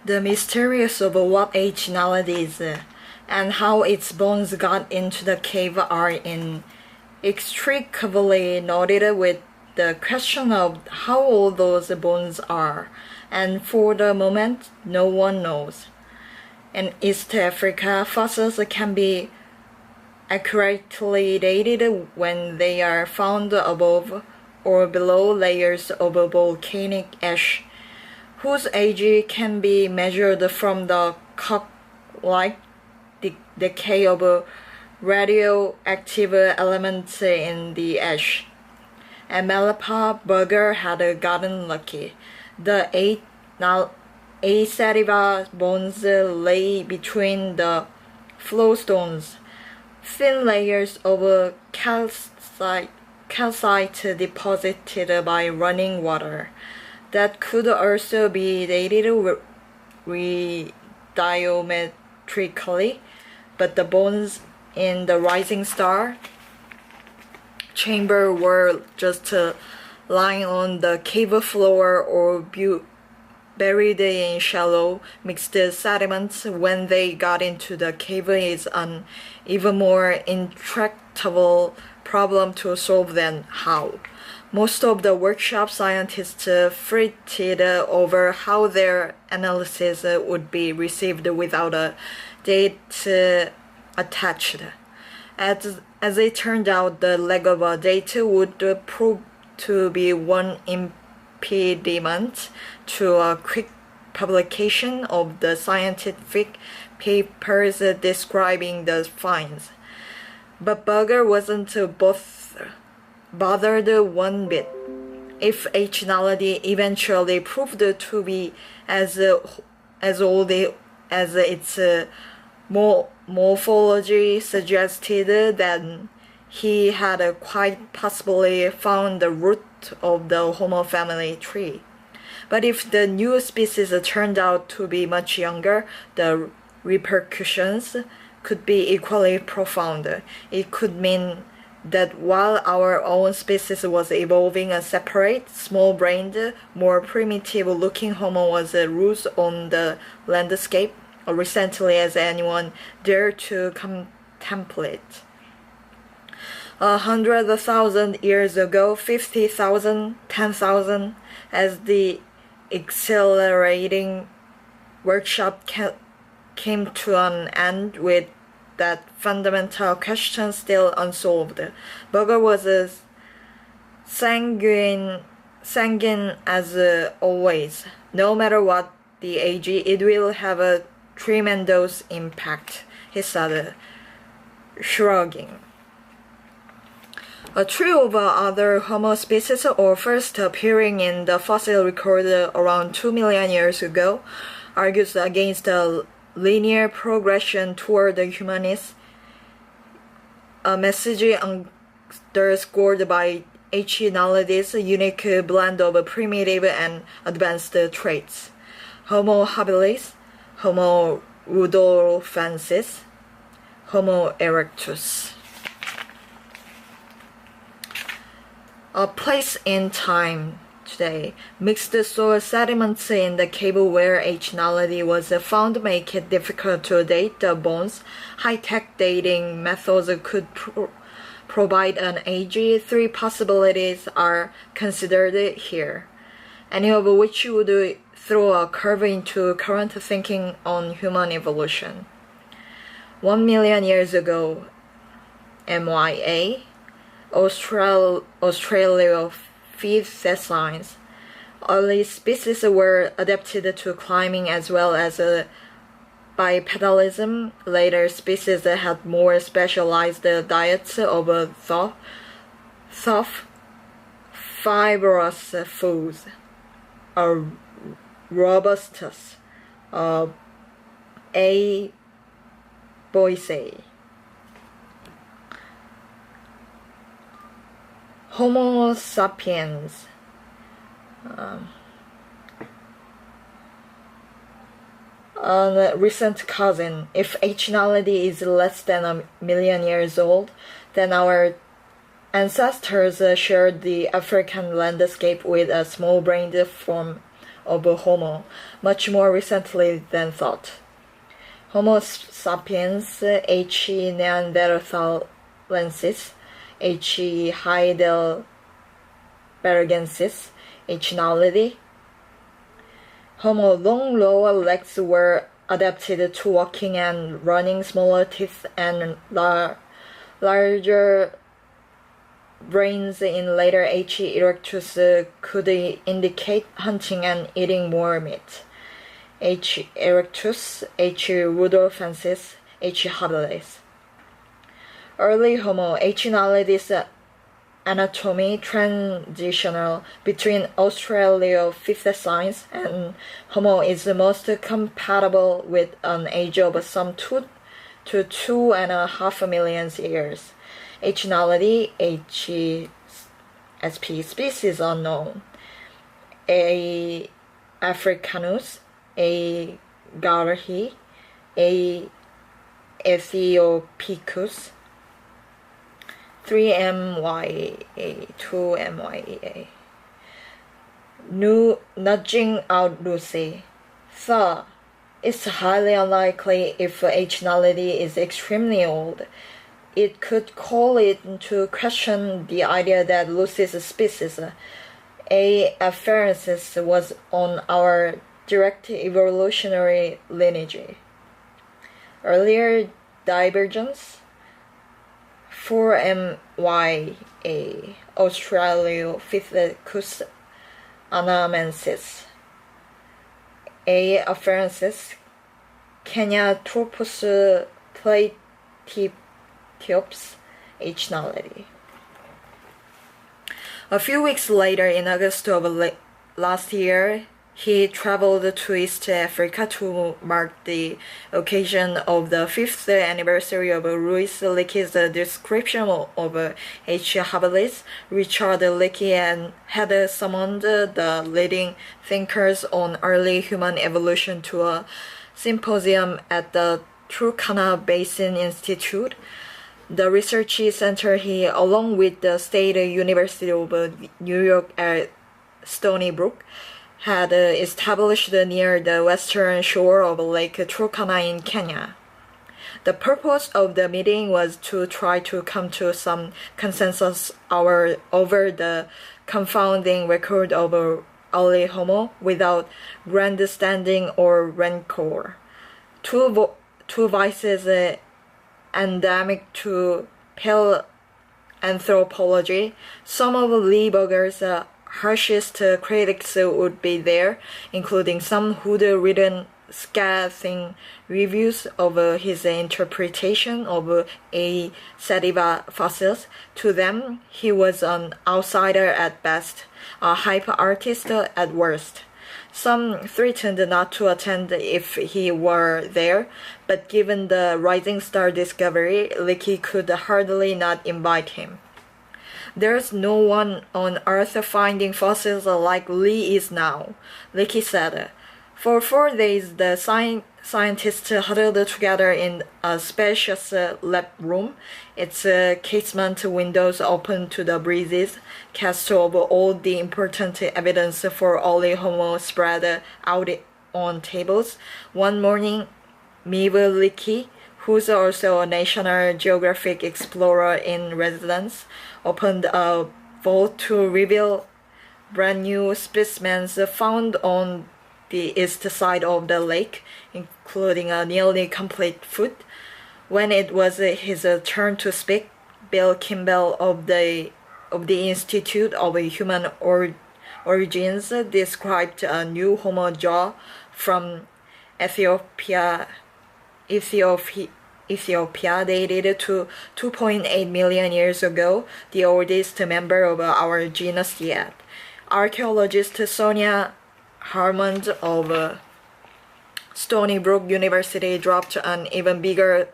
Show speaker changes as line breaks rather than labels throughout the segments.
The mysterious of what age nowadays and how its bones got into the cave are inextricably knotted with the question of how old those bones are, and for the moment no one knows. In East Africa, fossils can be accurately dated when they are found above or below layers of volcanic ash, whose age can be measured from the clock-like decay of radioactive elements in the ash. And Malapa Burger had gotten lucky. The Asativa bones lay between the flowstones, thin layers of calcite deposited by running water that could also be dated radiometrically, but the bones in the rising star chamber were just lying on the cave floor or buried in shallow mixed sediments. When they got into the cave is an even more intractable problem to solve than how. Most of the workshop scientists fretted over how their analysis would be received without a date attached. As it turned out, the lack of a date would prove to be one impediment to a quick publication of the scientific papers describing the finds. But Burger wasn't bothered one bit. If H. naledi eventually proved to be as old as its morphology suggested, then he had quite possibly found the root of the Homo family tree. But if the new species turned out to be much younger, the repercussions could be equally profound. It could mean that while our own species was evolving, a separate, small-brained, more primitive-looking Homo was loose on the landscape, recently as anyone dared to contemplate. 100,000 years ago, 50,000, 10,000, as the accelerating workshop came to an end with that fundamental question still unsolved. Burger was sanguine as always. No matter what the age, it will have a tremendous impact, he said, shrugging. A trio of other Homo species are first appearing in the fossil record around 2 million years ago, argues against a linear progression toward the humanist, a message underscored by H. naledi's unique blend of primitive and advanced traits. Homo habilis, Homo rudolfensis, Homo erectus. A place in time today. Mixed soil sediments in the cave where H. naledi was found make it difficult to date the bones. High-tech dating methods could provide an age. 3 possibilities are considered here, any of which would throw a curve into current thinking on human evolution. 1 million years ago, MYA, Australopithecines. Early species were adapted to climbing as well as bipedalism. Later species had more specialized diets of tough, fibrous foods. Robustus, A. boisei. Homo sapiens. A recent cousin. If H. naledi is less than 1 million years old, then our ancestors shared the African landscape with a small-brained form of Homo, much more recently than thought. Homo sapiens, H. neanderthalensis, H. heidelbergensis, H. naledi. Homo long lower legs were adapted to walking and running, smaller teeth and larger brains in later H. erectus could indicate hunting and eating more meat. H. erectus, H. rudolfensis, H. habilis. Early Homo, H. naledi's anatomy transitional between Australopithecines and Homo is most compatible with an age of some 2 to 2.5 million years. H. naledi, H. sp. species unknown. A. africanus, A. garhi, A. ethiopicus, 3 MYA, 2 MYA. Nudging out Lucy. Tha. It's highly unlikely if H. naledi is extremely old. It could call into question the idea that Lucy's species, A. afarensis, was on our direct evolutionary lineage. Earlier divergence. 4 MYA, Australopithecus anamensis, A. afarensis, Kenyathropus platypiops, H. naledi. A few weeks later, in August of last year, he traveled to East Africa to mark the occasion of the 5th anniversary of Louis Leakey's description of H. habilis. Richard Leakey had summoned the leading thinkers on early human evolution to a symposium at the Turkana Basin Institute. The research center he, along with the State University of New York at Stony Brook, had established near the western shore of Lake Turkana in Kenya. The purpose of the meeting was to try to come to some consensus over the confounding record of early Homo without grandstanding or rancor. Two vices endemic to paleanthropology. Some of Lieberger's harshest critics would be there, including some who'd written scathing reviews of his interpretation of A. sativa fossils. To them, he was an outsider at best, a hype artist at worst. Some threatened not to attend if he were there, but given the rising star discovery, Leakey could hardly not invite him. There's no one on Earth finding fossils like Lee is now, Leakey said. For 4 days, the scientists huddled together in a spacious lab room, its casement windows open to the breezes, cast of all the important evidence for early Homo spread out on tables. One morning, Meev Leakey, who's also a National Geographic explorer in residence, opened a vault to reveal brand new specimens found on the east side of the lake, including a nearly complete foot. When it was his turn to speak, Bill Kimball of the Institute of Human Origins described a new Homo jaw from Ethiopia dated to 2.8 million years ago, the oldest member of our genus yet. Archaeologist Sonia Harmond of Stony Brook University dropped an even bigger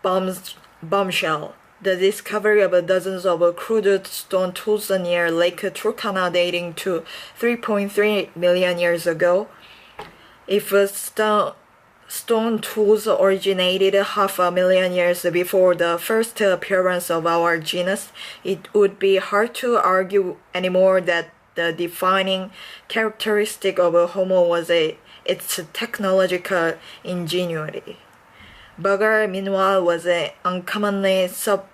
bombshell. The discovery of dozens of crude stone tools near Lake Turkana dating to 3.3 million years ago. If stone tools originated 500,000 years before the first appearance of our genus, it would be hard to argue anymore that the defining characteristic of a Homo was its technological ingenuity. Burger, meanwhile, was uncommonly subdued,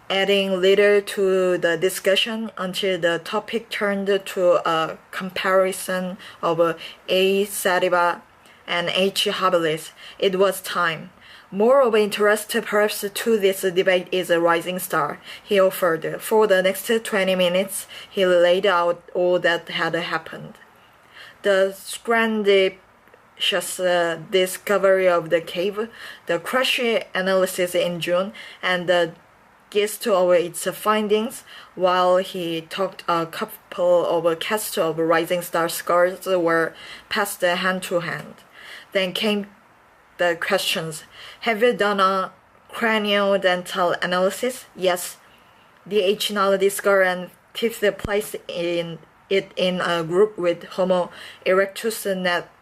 adding little to the discussion until the topic turned to a comparison of A. sativa and H. habilis. It was time. More of interest perhaps to this debate is a rising star, he offered. For the next 20 minutes, he laid out all that had happened. The scrandicious discovery of the cave, the crash analysis in June, and the gist of its findings, while he talked a couple of casts of rising star scars were passed hand to hand. Then came the questions. Have you done a craniodental analysis? Yes. The H. naledi scar and teeth placed it in a group with Homo erectus,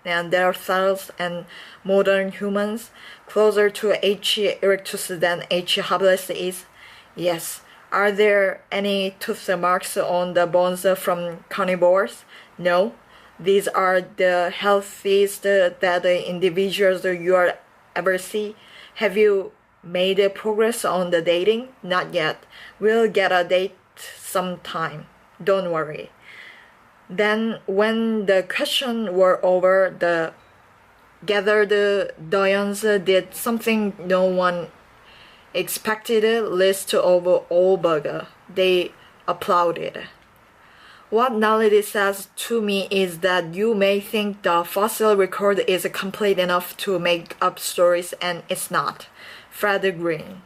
Neanderthals, and modern humans, closer to H. erectus than H. habilis is? Yes. Are there any tooth marks on the bones from carnivores? No. These are the healthiest that individuals you ever see. Have you made progress on the dating? Not yet. We'll get a date sometime. Don't worry. Then, when the questions were over, the gathered Doyons did something no one expected, list of all burger. They applauded. What Naledi says to me is that you may think the fossil record is complete enough to make up stories, and it's not. Fred grinned.